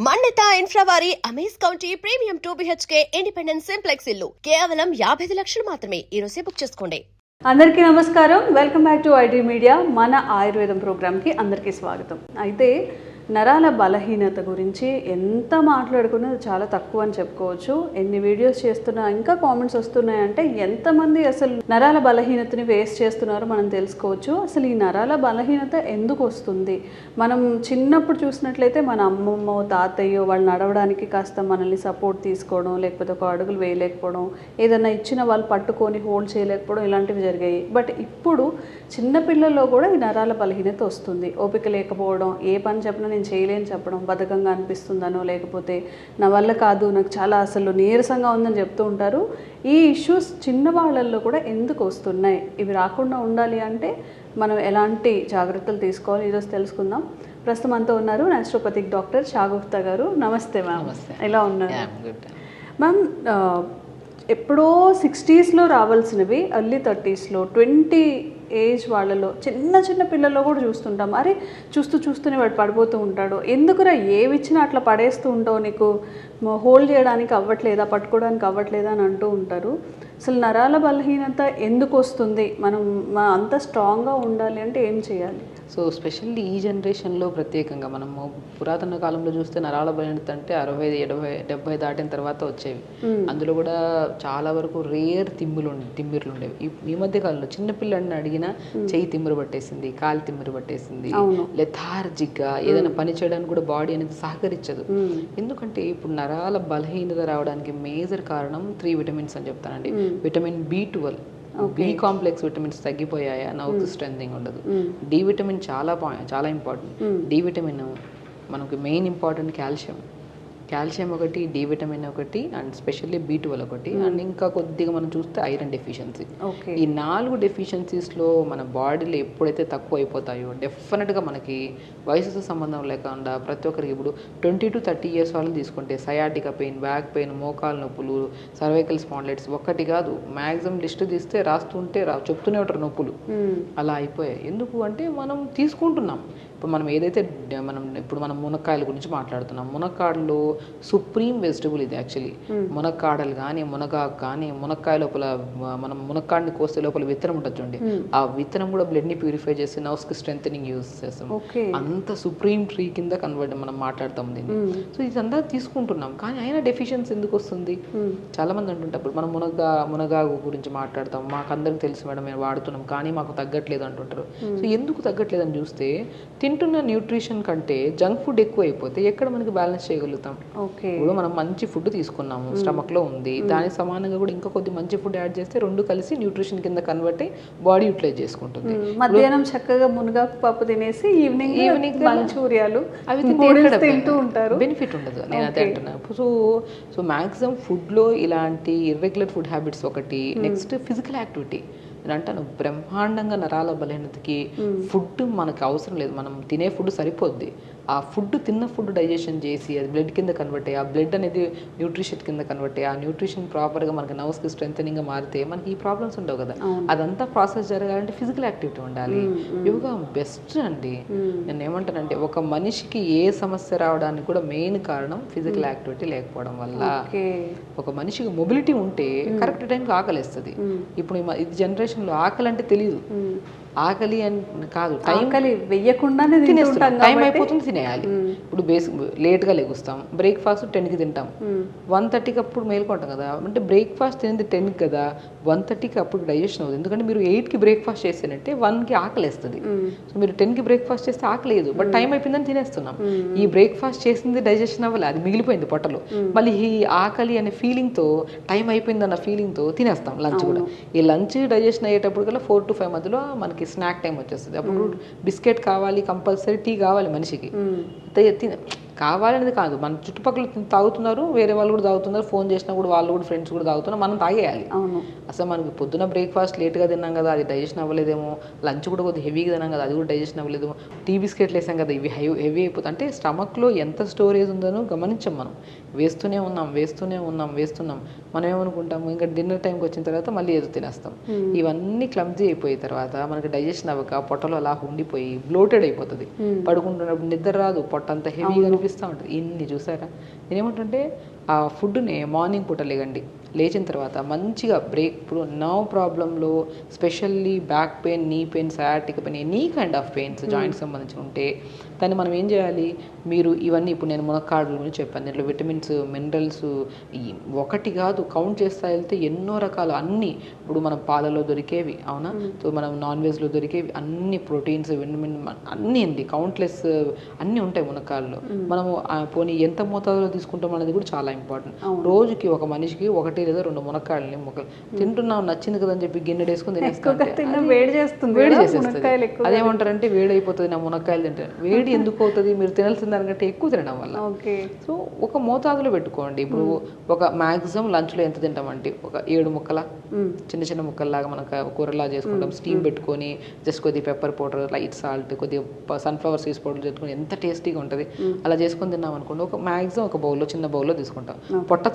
మన్నిత infra వారి amaze county premium 2 BHK independent simplex ఇల్లు కేవలం 55 లక్షలు మాత్రమే. ఈ రోజే బుక్ చేసుకోండి. అందరికీ నమస్కారం. Welcome back to IT media. మన ఆయుర్వేదం ప్రోగ్రామ్కి అందరికీ స్వాగతం. అయితే నరాల బలహీనత గురించి ఎంత మాట్లాడుకున్నా చాలా తక్కువ అని చెప్పుకోవచ్చు. ఎన్ని వీడియోస్ చేస్తున్నా ఇంకా కామెంట్స్ వస్తున్నాయంటే ఎంతమంది అసలు నరాల బలహీనతని ఫేస్ చేస్తున్నారో మనం తెలుసుకోవచ్చు. అసలు ఈ నరాల బలహీనత ఎందుకు వస్తుంది? మనం చిన్నప్పుడు చూసినట్లయితే మన అమ్మమ్మో తాతయ్యో వాళ్ళు నడవడానికి కాస్త మనల్ని సపోర్ట్ తీసుకోవడం, లేకపోతే ఒక అడుగులు వేయలేకపోవడం, ఏదైనా ఇచ్చిన వాళ్ళు పట్టుకొని హోల్డ్ చేయలేకపోవడం ఇలాంటివి జరిగాయి. బట్ ఇప్పుడు చిన్నపిల్లల్లో కూడా ఈ నరాల బలహీనత వస్తుంది. ఓపిక లేకపోవడం, ఏ పని చెప్పినా నేను చేయలేని చెప్పడం, బద్ధకంగా అనిపిస్తుందనో లేకపోతే నా వల్ల కాదు, నాకు చాలా అసలు నీరసంగా ఉందని చెప్తూ ఉంటారు. ఈ ఇష్యూస్ చిన్నవాళ్ళల్లో కూడా ఎందుకు వస్తున్నాయి? ఇవి రాకుండా ఉండాలి అంటే మనం ఎలాంటి జాగ్రత్తలు తీసుకోవాలి ఈరోజు తెలుసుకుందాం. ప్రస్తుతం అంతా ఉన్నారు న్యాచురోపతిక్ డాక్టర్ షాగుప్తా గారు. నమస్తే మ్యామ్, ఎలా ఉన్నారు మ్యామ్? ఎప్పుడో 60s రావాల్సినవి ఎర్లీ 30sలో 20 ఏజ్ వాళ్ళలో చిన్న చిన్న పిల్లల్లో కూడా చూస్తుంటాం. అరే చూస్తూనే వాడు పడిపోతూ ఉంటాడు, ఎందుకురా ఏవిచ్చినా అట్లా పడేస్తూ ఉంటావు, నీకు హోల్డ్ చేయడానికి అవ్వట్లేదా, పట్టుకోవడానికి అవ్వట్లేదా అని అంటూ ఉంటారు. అసలు నరాల బలహీనత ఎందుకు వస్తుంది? మనం అంత స్ట్రాంగ్గా ఉండాలి అంటే ఏం చేయాలి? సో స్పెషల్లీ ఈ జనరేషన్లో ప్రత్యేకంగా మనము పురాతన కాలంలో చూస్తే నరాల బలహీనత అంటే 60, 70, 70 దాటిన తర్వాత వచ్చేవి. అందులో కూడా చాలా వరకు రేర్ తిమ్మిర్లు ఉండేవి. ఈ మధ్య కాలంలో చిన్నపిల్లని అడిగినా చెయ్యి తిమ్మిరి పట్టేసింది, కాలు తిమ్మిరి పట్టేసింది, లెథార్జిక్గా ఏదైనా పని చేయడానికి కూడా బాడీ అనేది సహకరించదు. ఎందుకంటే ఇప్పుడు నరాల బలహీనత రావడానికి మేజర్ కారణం 3 విటమిన్స్ అని చెప్తానండి. Vitamin B12, B complex vitamins తగ్గిపోయాయా, నౌత్ స్ట్రెంథింగ్ ఉండదు. డి విటమిన్ చాలా ఇంపార్టెంట్. డి విటమిన్ మనకు మెయిన్ ఇంపార్టెంట్ కాల్షియం ఒకటి, డి విటమిన్ ఒకటి, అండ్ స్పెషల్లీ B12 ఒకటి, అండ్ ఇంకా కొద్దిగా మనం చూస్తే ఐరన్ డెఫిషియన్సీ. ఈ 4 డెఫిషియన్సీస్లో మన బాడీలో ఎప్పుడైతే తక్కువ అయిపోతాయో డెఫినెట్గా మనకి వయసుతో సంబంధం లేకుండా ప్రతి ఒక్కరికి ఇప్పుడు 20 to 30 years వాళ్ళని తీసుకుంటే సయాటికా పెయిన్, బ్యాక్ పెయిన్, మోకాలు నొప్పులు, సర్వైకల్ స్పాండిలైటిస్ ఒక్కటి కాదు, మ్యాక్సిమం లిస్ట్ తీస్తే రాస్తుంటే చెప్తూనే ఉంటారు నొప్పులు. అలా అయిపోయాయి. ఎందుకు అంటే మనం తీసుకుంటున్నాం. ఇప్పుడు మనం ఏదైతే మనం మునక్కాయల గురించి మాట్లాడుతున్నాం. మునక్కాడలో సుప్రీం వెజిటబుల్ ఇది యాక్చువల్లీ. మునక్కాడలు కానీ, మునగాకు కానీ, మునక్కాయ లోపల మనం మునక్కాడని కోస్తే లోపల విత్తనం ఉంటుంది చూడండి, ఆ విత్తనం కూడా బ్లడ్ని ప్యూరిఫై చేసి నర్వ్స్కి స్ట్రెంథనింగ్ యూజ్ చేస్తాం. అంత సుప్రీం ట్రీ కింద కన్వర్ట్ మనం మాట్లాడతాం దీన్ని. సో ఇదంతా తీసుకుంటున్నాం, కానీ అయినా డెఫిషియన్సీ ఎందుకు వస్తుంది? చాలా మంది అంటుంటారు, మనం మునగాకు గురించి మాట్లాడతాం, మాకు అందరికి తెలుసు మేడం మేము వాడుతున్నాం కానీ మాకు తగ్గట్లేదు అంటుంటారు. సో ఎందుకు తగ్గట్లేదు అని చూస్తే తింటున్న న్యూట్రిషన్ కంటే జంక్ ఫుడ్ ఎక్కువ అయిపోతే ఎక్కడ మనకి బ్యాలెన్స్ చేయగలుగుతాం? ఇప్పుడు మనం మంచి ఫుడ్ తీసుకున్నాము, స్టమక్ లో ఉంది, దానికి సమానంగా కూడా ఇంకా కొద్ది మంచి ఫుడ్ యాడ్ చేస్తే రెండు కలిసి న్యూట్రిషన్ కింద కన్వర్ట్ అయ్యి బాడీ యూటిలైజ్ చేసుకుంటుంది. మధ్యాహ్నం చక్కగా మునగాకు పప్పు తినేసి ఈవినింగ్ మంచూరియాలు అవి తింటూ ఉంటారు, బెనిఫిట్ ఉండదు. నేను అదే అంటున్నాను. సో మ్యాక్సిమం ఫుడ్ లో ఇలాంటి ఇర్రెగ్యులర్ ఫుడ్ హ్యాబిట్స్ ఒకటి. Next physical activity. నేను అంటాను బ్రహ్మాండంగా నరాల బలహీనతకి ఫుడ్ మనకు అవసరం లేదు, మనం తినే ఫుడ్ సరిపోద్ది. ఆ తిన్న ఫుడ్ డైజెషన్ చేసి అది బ్లడ్ కింద కన్వర్ట్ అయ్యి, ఆ బ్లడ్ అనేది న్యూట్రిషన్ కింద కన్వర్ట్ అయ్యి, ఆ న్యూట్రిషన్ ప్రాపర్గా మనకి నర్వ్స్కి స్ట్రెంథనింగ్గా మారితే మనకి ఈ ప్రాబ్లమ్స్ ఉండవు కదా. అదంతా ప్రాసెస్ జరగాలంటే ఫిజికల్ యాక్టివిటీ ఉండాలి. యోగా బెస్ట్ అండి. నేను ఏమంటానంటే ఒక మనిషికి ఏ సమస్య రావడానికి కూడా మెయిన్ కారణం ఫిజికల్ యాక్టివిటీ లేకపోవడం వల్ల. ఒక మనిషికి మొబిలిటీ ఉంటే కరెక్ట్ టైంకి ఆకలిస్తుంది. ఇప్పుడు ఇది జనరేషన్లో ఆకలి అంటే తెలియదు. ఆకలి అని కాదు, ఆకలి వెయ్యకుండానే టైం అయిపోతుంది, తినేయాలి. ఇప్పుడు లేట్గా లెగుస్తాం, బ్రేక్ఫాస్ట్ 10కి తింటాం, 1:30కి అప్పుడు మేల్కొంటాం కదా. అంటే బ్రేక్ఫాస్ట్ తినేది 10కి కదా, 1:30కి అప్పుడు డైజెషన్ అవుతుంది. ఎందుకంటే మీరు 8కి బ్రేక్ఫాస్ట్ చేస్తేనంటే 1కి ఆకలి వేస్తుంది. సో మీరు 10కి బ్రేక్ఫాస్ట్ చేస్తే ఆకలి లేదు, బట్ టైం అయిపోయిందని తినేస్తున్నాం. ఈ బ్రేక్ఫాస్ట్ చేసింది డైజెషన్ అవ్వాలి, అది మిగిలిపోయింది పొట్టలో. మళ్ళీ ఈ ఆకలి అనే ఫీలింగ్తో, టైం అయిపోయిందన్న ఫీలింగ్తో తినేస్తాం లంచ్ కూడా. ఈ లంచ్ డైజెషన్ అయ్యేటప్పుడు కల్లా 4 to 5 మధ్యలో మనకి స్నాక్ టైం వచ్చేస్తుంది. అప్పుడు బిస్కెట్ కావాలి, కంపల్సరీ టీ కావాలి మనిషికి. కావాలనేది కాదు, మన చుట్టుపక్కల తాగుతున్నారు, వేరే వాళ్ళు కూడా తాగుతున్నారు, ఫోన్ చేసినా కూడా వాళ్ళు కూడా ఫ్రెండ్స్ కూడా తాగుతున్నారు, మనం తాగేయాలి. అసలు మనకి పొద్దున బ్రేక్ఫాస్ట్ లేట్గా తిన్నాం కదా, అది డైజెషన్ అవ్వలేదేమో, లంచ్ కూడా కొద్దిగా హెవీగా తిన్నాం కదా, అది కూడా డైజెషన్ అవ్వలేదేమో, టీ బిస్కెట్లు వేసాం కదా, ఇవి హెవీ అయిపోతుంది. అంటే స్టమక్లో ఎంత స్టోరేజ్ ఉందనో గమనించాం మనం. వేస్తూనే ఉన్నాం. మనం ఏమనుకుంటాము, ఇంకా డిన్నర్ టైంకి వచ్చిన తర్వాత మళ్ళీ ఏదో తినేస్తాం. ఇవన్నీ క్లమ్జీ అయిపోయిన తర్వాత మనకి డైజెషన్ అవ్వక పొట్టలో అలా ఉండిపోయి బ్లోటెడ్ అయిపోతుంది. పడుకుంటున్నప్పుడు నిద్ర రాదు, పొట్ట అంతా హెవీగా అనిపిస్తుంది, చూపిస్తూ ఉంటుంది. ఇన్ని చూసారా? నేనేమంటుంటే ఆ ఫుడ్ని మార్నింగ్ పూట లేగండి, లేచిన తర్వాత మంచిగా బ్రేక్, ఇప్పుడు నర్వ్ ప్రాబ్లంలో specially back pain, knee pain, sciatic pain, any kind of pains joints సంబంధించి ఉంటే దాన్ని మనం ఏం చేయాలి? మీరు ఇవన్నీ ఇప్పుడు నేను మునక్కాడల గురించి చెప్పాను, దీంట్లో విటమిన్స్, మినరల్స్ ఒకటి కాదు కౌంట్ చేస్తా వెళ్తే ఎన్నో రకాలు అన్నీ, ఇప్పుడు మనం పాలలో దొరికేవి, అవునా, సో మనం నాన్ వెజ్లో దొరికేవి అన్ని ప్రోటీన్స్, విటమిన్ అన్నీ అండి, కౌంట్లెస్ అన్నీ ఉంటాయి మునక్కాడలో. మనము పోనీ ఎంత మోతాదులో తీసుకుంటాం అనేది కూడా చాలా ఇంపార్టెంట్. రోజుకి ఒక మనిషికి 1 లేదా 2 మునక్కాడలని ముక్కలు తింటున్నాం, నచ్చింది కదా అని చెప్పి గిన్నె వేసుకుని తినేస్తాం, వేడి చేస్తుంది. అదేమంటారంటే వేడి అయిపోతుంది నా మునక్కాయలు తింటే. వేడి ఎందుకు అవుతుంది? మీరు తినాల్సిన దానికంటే ఎక్కువ తినడం వల్ల. సో ఒక మోతాదులో పెట్టుకోండి. ఇప్పుడు ఒక మ్యాక్సిమం లంచ్లో ఎంత తింటామంటే ఒక 7 ముక్కల, చిన్న చిన్న ముక్కల్లాగా మనకు కూరలా చేసుకుంటాం, స్టీమ్ పెట్టుకొని జస్ట్ కొద్దిగా పెప్పర్ పౌడర్, లైట్ సాల్ట్, కొద్దిగా సన్ఫ్లవర్ సీడ్స్ పౌడర్ చేసుకుని ఎంత టేస్టీగా ఉంటుంది. అలా చేసుకొని తిన్నాం అనుకోండి, ఒక మ్యాక్సిమం ఒక బౌల్లో, చిన్న బౌల్లో తీసుకుంటాం. పొట్ట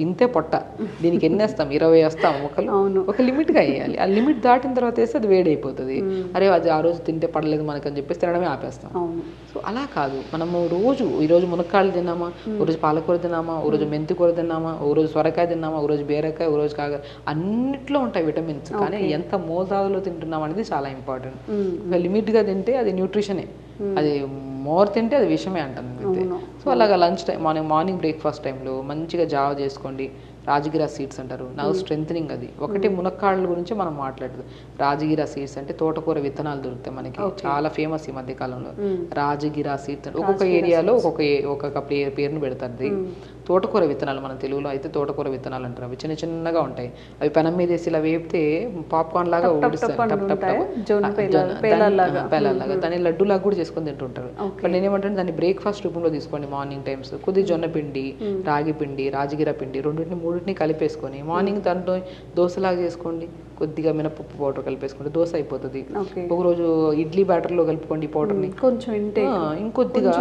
ఇంతే పొట్ట, దీనికి ఎన్ని వేస్తాం? 20 వేస్తాం ముక్కలు. ఒక లిమిట్గా వేయాలి. ఆ లిమిట్ దాటిన తర్వాత వేస్తే అది వేడి అయిపోతుంది. అరే అది ఆ రోజు తింటే పడలేదు మనకు అని చెప్పేసి తినడమే ఆపేస్తాం. సో అలా కాదు, మనము ఈరోజు మునక్కాయలు తిన్నామా, ఓ రోజు పాలకూర తిన్నామా, ఓ రోజు మెంతి కూర తిన్నామా, ఓ రోజు సొరకాయ తిన్నామా, ఓ రోజు బీరకాయ, ఓ రోజు కాగా, అన్నిట్లో ఉంటాయి విటమిన్స్. కానీ ఎంత మోతాదులో తింటున్నాం అనేది చాలా ఇంపార్టెంట్. లిమిట్గా తింటే అది న్యూట్రిషనే, అది మోర్ తింటే అది విషమే అంటాను అంతే. సో అలాగా లంచ్ టైం, మార్నింగ్ బ్రేక్ఫాస్ట్ టైంలో మంచిగా జావ చేసుకోండి. రాజగిరా సీడ్స్ అంటారు, నర్వ్ స్ట్రెంథనింగ్. అది ఒకటి మునక్కాడల గురించి మనం మాట్లాడదు. రాజగిరా సీడ్స్ అంటే తోటకూర విత్తనాలు దొరుకుతాయి మనకి, చాలా ఫేమస్ ఈ మధ్య కాలంలో. రాజగిరా సీడ్స్ అంటే ఒక్కొక్క ఏరియాలో ఒక్కొక్క పేరును పెడతారు. తోటకూర విత్తనాలు, మన తెలుగులో అయితే తోటకూర విత్తనాలు అంటారు. అవి చిన్న చిన్నగా ఉంటాయి, అవి పెనం మీద వేసి ఇలా వేపితే పాప్కార్న్ లాగా ఊడిస్తారు, పేలాగా. దాన్ని లడ్డు లాగా కూడా చేసుకొని తింటుంటారు. బట్ నేనేమంటే దాన్ని బ్రేక్ఫాస్ట్ రూపంలో తీసుకోండి మార్నింగ్ టైమ్స్. కొద్దిగా జొన్న పిండి, రాగి పిండి, రాజగిరా పిండి మూడింటిని కలిపేసుకొని మార్నింగ్ దాంట్లో దోశలాగా చేసుకోండి. కొద్దిగా మినపప్పు పౌడర్ కలిపేసుకుంటే దోశ అయిపోతుంది. ఒకరోజు ఇడ్లీ బ్యాటర్లో కలుపుకోండి పౌడర్ని కొంచెం, ఇంకొద్దిగా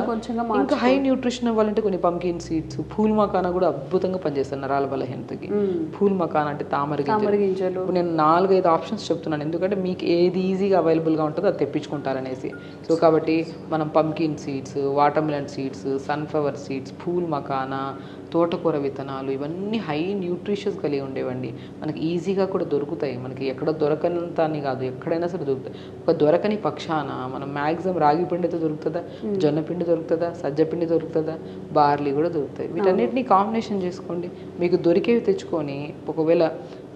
ఇంకా హై న్యూట్రిషన్ అవ్వాలంటే కొన్ని పంకిన్ సీడ్స్, పూల్ మకానా కూడా అద్భుతంగా పనిచేస్తారు నరాల బలహీనతకి. పూల్ మకానా అంటే తామర గింజలు. నేను 4-5 ఆప్షన్స్ చెప్తున్నాను, ఎందుకంటే మీకు ఏది ఈజీగా అవైలబుల్గా ఉంటుందో అది తెప్పించుకుంటారనేసి. సో కాబట్టి మనం pumpkin seeds, water melon seeds, sunflower seeds, pool makhana, తోటకూర విత్తనాలు, ఇవన్నీ హై న్యూట్రిషన్స్ కలిగి ఉండేవండి. మనకి ఈజీగా కూడా దొరుకుతాయి, మనకి ఎక్కడ దొరకనంత అని కాదు, ఎక్కడైనా సరే దొరుకుతాయి. ఒక దొరకని పక్షాన మనం మ్యాక్సిమం రాగి పిండితో దొరుకుతుందా, జొన్న పిండి దొరుకుతుందా, సజ్జ పిండి దొరుకుతుందా, బార్లీ కూడా దొరుకుతాయి. వీటన్నిటిని కాంబినేషన్ చేసుకోండి, మీకు దొరికేవి తెచ్చుకొని. ఒకవేళ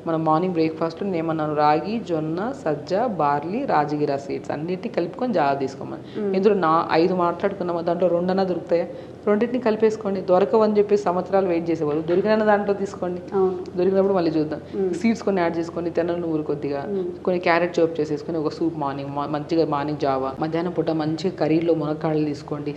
మనం మార్నింగ్ బ్రేక్ఫాస్ట్లో ఏమన్నాను, రాగి, జొన్న, సజ్జ, బార్లీ, రాజగిరా సీడ్స్ అన్నిటిని కలుపుకొని జావ తీసుకోమని. ఇందులో 5 మాట్లాడుకున్నామా, దాంట్లో 2 దొరుకుతాయా, రెండింటిని కలిపేసుకోండి. దొరకవని చెప్పి సంవత్సరాలు వెయిట్ చేసేవాళ్ళు, దొరికిన దాంట్లో తీసుకోండి, దొరికినప్పుడు మళ్ళీ చూద్దాం. సీడ్స్ కొన్ని యాడ్ చేసుకోండి, తెల్ల నువ్వులు కొద్దిగా, కొన్ని క్యారెట్ చాప్ చేసేసుకొని ఒక సూప్ మంచిగా మార్నింగ్ జావా. మధ్యాహ్నం పూట మంచిగా కర్రీలో మునక్కాడలు తీసుకోండి,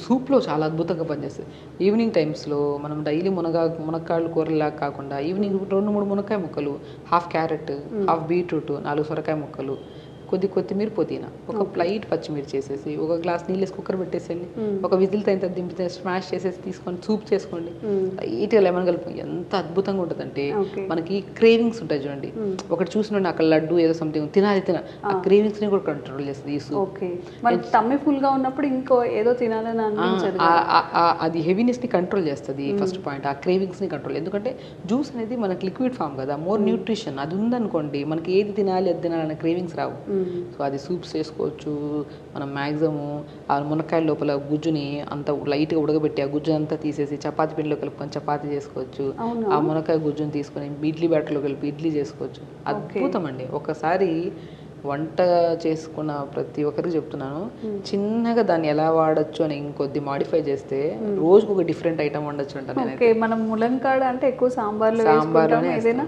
సూప్లో చాలా అద్భుతంగా పనిచేస్తుంది. ఈవినింగ్ టైమ్స్లో మనం డైలీ మునక్కాడలు కూరలాగా కాకుండా ఈవినింగ్ 2-3 మునక్కాయ ముక్కలు, హాఫ్ క్యారెట్, హాఫ్ బీట్రూట్, 4 సొరకాయ ముక్కలు, కొత్తిమీర, పుదీనా, ఒక లైట్ పచ్చిమిర్చి చేసేసి, ఒక గ్లాస్ నీళ్ళు వేసి కుక్కర్ పెట్టేసేయండి. ఒక విజిల్ తగిన దింపితే స్మాష్ చేసేసి తీసుకొని సూప్ చేసుకోండి. లైట్గా లెమన్ కలుపుకొని ఎంత అద్భుతంగా ఉంటుందంటే మనకి క్రేవింగ్స్ ఉంటాయి చూడండి. ఒకటి చూసినండి అక్కడ లడ్డు ఏదో సంథింగ్ తినాలి ఆ క్రేవింగ్స్ ని కూడా కంట్రోల్ చేస్తుంది ఈ సూప్. టమ్మీ ఫుల్ గా ఉన్నప్పుడు ఇంకో ఏదో తినాలని అనిపించదు, అది హెవీనెస్ ని కంట్రోల్ చేస్తుంది. ఫస్ట్ పాయింట్ ఆ క్రేవింగ్స్ ని కంట్రోల్. ఎందుకంటే జ్యూస్ అనేది మనకి లిక్విడ్ ఫామ్ కదా, మోర్ న్యూట్రిషన్. అది ఉందనుకోండి మనకి ఏది తినాలి అది తినాలనే క్రేవింగ్స్ రావు. సో అది సూప్స్ చేసుకోవచ్చు. మనం మ్యాక్సిమం ఆ మునక్కాయల లోపల గుజ్జుని అంత లైట్గా ఉడకబెట్టి ఆ గుజ్జు అంతా తీసేసి చపాతీ పిండిలో కలుపుకొని చపాతీ చేసుకోవచ్చు. ఆ మునక్కాయ గుజ్జుని తీసుకొని ఇడ్లీ బ్యాటర్లో కలిపి ఇడ్లీ చేసుకోవచ్చు. అద్భుతం అండి. ఒకసారి వంట చేసుకున్న ప్రతి ఒక్కరికి చెప్తున్నాను, చిన్నగా దాన్ని ఎలా వాడచ్చు అని ఇంకొద్ది మాడిఫై చేస్తే రోజుకు ఒక డిఫరెంట్ ఐటమ్ వండొచ్చు అంటాను. మనం ములంకాడ అంటే ఎక్కువ సాంబార్లోనే ఏదైనా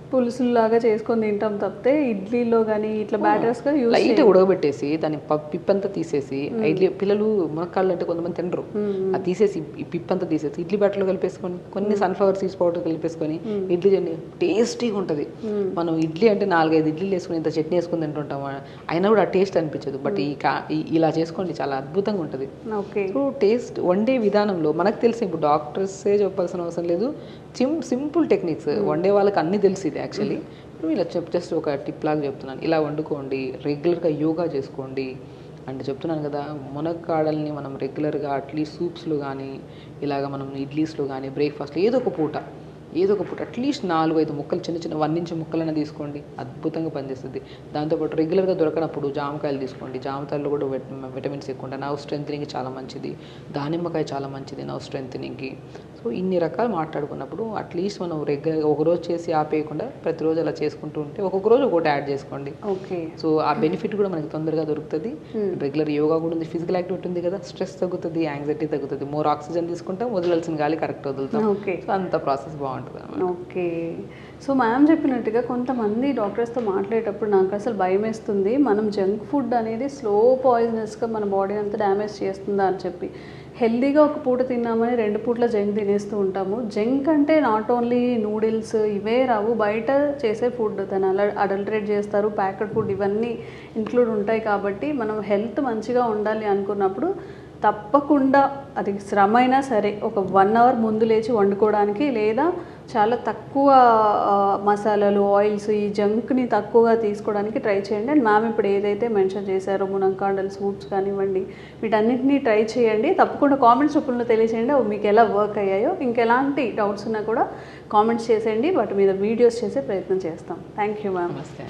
పులుసులాగా చేసుకొని తింటాం తప్పితే ఇడ్లీలో కానీ ఇట్లా బ్యాటర్స్గా లైట్ ఉడకబెట్టేసి దాన్ని పిప్పంతా తీసేసి, ఇడ్లీ పిల్లలు మునక్కాళ్ళు అంటే కొంతమంది తినరు, అది తీసేసి పిప్పంతా తీసేసి ఇడ్లీ బ్యాటర్లో కలిపేసుకొని కొన్ని సన్ఫ్లవర్ సీడ్స్ పౌడర్ కలిపేసుకొని ఇడ్లీ చేయండి, టేస్టీగా ఉంటుంది. మనం ఇడ్లీ అంటే 4-5 ఇడ్లీలు వేసుకుని ఇంత చట్నీ వేసుకుని తింటుంటాం, అయినా కూడా ఆ టేస్ట్ అనిపించదు. బట్ ఇలా చేసుకోండి, చాలా అద్భుతంగా ఉంటుంది. సో టేస్ట్ వండే విధానంలో మనకు తెలిసి ఇప్పుడు డాక్టర్సే చెప్పాల్సిన అవసరం లేదు, సింపుల్ టెక్నిక్స్ వండే వాళ్ళకి అన్నీ తెలిసి యాక్చువల్లీ. ఇలా జస్ట్ ఒక టిప్ లాగా చెప్తున్నాను. ఇలా వండుకోండి, రెగ్యులర్గా యోగా చేసుకోండి, అంటే చెప్తున్నాను కదా, మునక్కాడల్ని మనం రెగ్యులర్గా అట్లీస్ట్ సూప్స్లో కానీ ఇలాగ మనం ఇడ్లీస్లో కానీ బ్రేక్ఫాస్ట్లో ఏదో ఒక పూట అట్లీస్ట్ 4-5 ముక్కలు చిన్న చిన్న 1 ఇంచ్ ముక్కలైనా తీసుకోండి, అద్భుతంగా పనిచేస్తుంది. దాంతోపాటు రెగ్యులర్గా దొరకనప్పుడు జామకాయలు తీసుకోండి, జామకాయల్లో కూడా విటమిన్స్ ఎక్కువ ఉంటాయి, నర్వ్ స్ట్రెంథనింగ్కి చాలా మంచిది. దానిమ్మకాయ చాలా మంచిది నర్వ్ స్ట్రెంథనింగ్కి. సో ఇన్ని రకాలు మాట్లాడుకున్నప్పుడు అట్లీస్ట్ మనం రెగ్యులర్గా ఒకరోజు చేసి ఆపేయకుండా ప్రతిరోజు అలా చేసుకుంటూ ఉంటే ఒక్కొక్క రోజు ఒకటి యాడ్ చేసుకోండి. ఓకే. సో ఆ బెనిఫిట్ కూడా మనకి తొందరగా దొరుకుతుంది. రెగ్యులర్ యోగా కూడా ఉంది, ఫిజికల్ యాక్టివిటీ ఉంది కదా, స్ట్రెస్ తగ్గుతుంది, యాంగ్జైటీ తగ్గుతుంది, మోర్ ఆక్సిజన్ తీసుకుంటాం, వదలాల్సిన గాలి కరెక్ట్ వదులుతాం. ఓకే. సో అంత ప్రాసెస్ బాగుంటుంది. ఓకే. సో మ్యామ్ చెప్పినట్టుగా కొంతమంది డాక్టర్స్తో మాట్లాడేటప్పుడు నాకు అసలు భయం వేస్తుంది, మనం జంక్ ఫుడ్ అనేది స్లో పాయిజనస్గా మన బాడీ అంతా డ్యామేజ్ చేస్తుందా అని చెప్పి. హెల్దీగా ఒక పూట తిన్నామని 2 పూట్ల జంక్ తినేస్తూ ఉంటాము. జంక్ అంటే నాట్ ఓన్లీ నూడిల్స్ ఇవే రావు, బయట చేసే ఫుడ్ దాన్ని అడల్టరేట్ చేస్తారు, ప్యాకెడ్ ఫుడ్ ఇవన్నీ ఇంక్లూడ్ ఉంటాయి. కాబట్టి మనం హెల్త్ మంచిగా ఉండాలి అనుకున్నప్పుడు తప్పకుండా అది శ్రమ అయినా సరే ఒక 1 అవర్ ముందు లేచి వండుకోవడానికి, లేదా చాలా తక్కువ మసాలాలు ఆయిల్స్ ఈ జంక్ని తక్కువగా తీసుకోవడానికి ట్రై చేయండి. అండ్ మ్యామ్ ఇప్పుడు ఏదైతే మెన్షన్ చేశారో మునంకాడల్ సూప్స్ కానివ్వండి, వీటన్నిటిని ట్రై చేయండి. తప్పకుండా కామెంట్స్ రూపంలో తెలియచేయండి అవి మీకు ఎలా వర్క్ అయ్యాయో. ఇంకెలాంటి డౌట్స్ ఉన్నా కూడా కామెంట్స్ చేసేయండి, వాటి మీద వీడియోస్ చేసే ప్రయత్నం చేస్తాం. Thank you ma'am. నమస్తే.